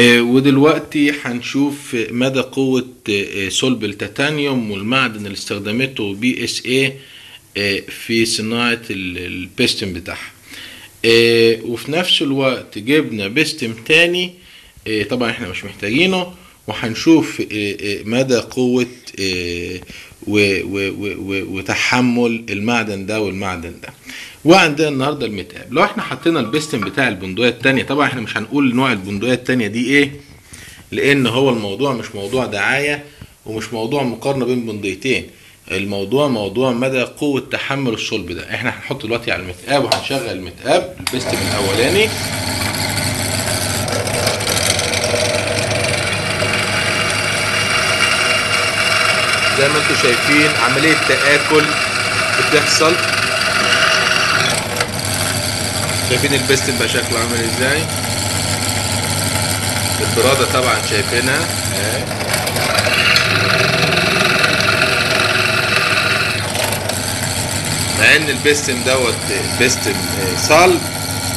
ودلوقتي هنشوف مدى قوة صلب التيتانيوم والمعدن اللي استخدمته BSA في صناعة البيستم بتاعها. وفي نفس الوقت جبنا بيستم تاني طبعا احنا مش محتاجينه، وهنشوف مدى قوة وتحمل المعدن ده والمعدن ده. وعندنا النهارده المتقاب. لو احنا حطينا البيستم بتاع البندقية التانية، طبعا احنا مش هنقول نوع البندقية التانية دي ايه، لان هو الموضوع مش موضوع دعاية ومش موضوع مقارنة بين بندقيتين، الموضوع موضوع مدى قوة تحمل الصلب ده. احنا هنحط دلوقتي على المتقاب وهنشغل المتقاب البيستم الاولاني. زي ما انتم شايفين عملية تآكل بتحصل. شايفين البيستم بقى شكله عامل ازاي، البرادة طبعا شايفينها مع ان البيستم دوت بيستم صلب.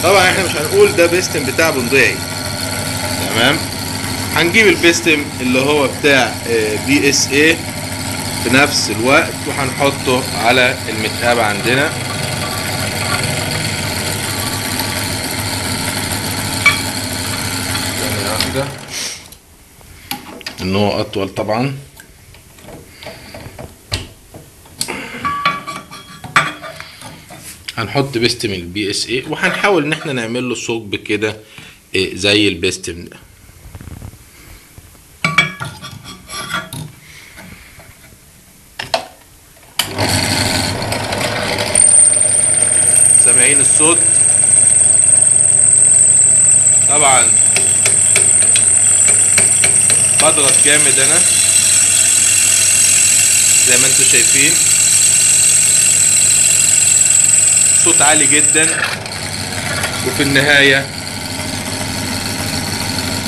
طبعا احنا مش هنقول ده بيستم بتاع بندقية، تمام. هنجيب البيستم اللي هو بتاع BSA في نفس الوقت وهنحطه على المتقاب عندنا. ثانية واحدة ان هو اطول طبعا. هنحط بيستم BSA وهنحاول ان احنا نعمل له ثقب كده زي البيستم ده. سامعين الصوت؟ طبعا بضغط جامد انا زي ما انتم شايفين، صوت عالي جدا، وفي النهاية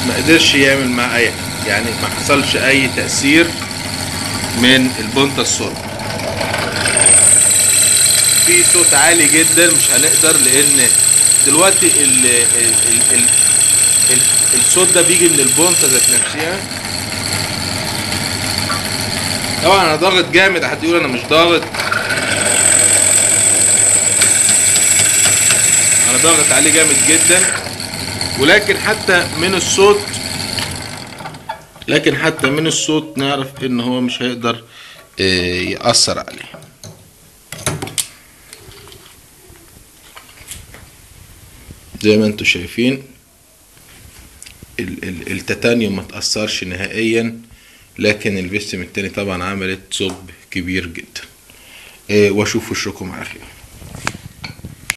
ما قدرش يعمل مع اي حاجة، يعني ما حصلش اي تأثير من البنطة الصلب. في صوت عالي جدا مش هنقدر، لان دلوقتي الصوت ده بيجي من البنطة ذات نفسها. طبعا انا ضاغط جامد، حد يقول انا مش ضاغط، انا ضاغط عليه جامد جدا، ولكن حتى من الصوت نعرف ان هو مش هيقدر يأثر عليه. زي ما انتم شايفين التيتانيوم ما تأثرش نهائيا، لكن البيستم التاني طبعا عملت ثقب كبير جدا. واشوف وشكم على خير.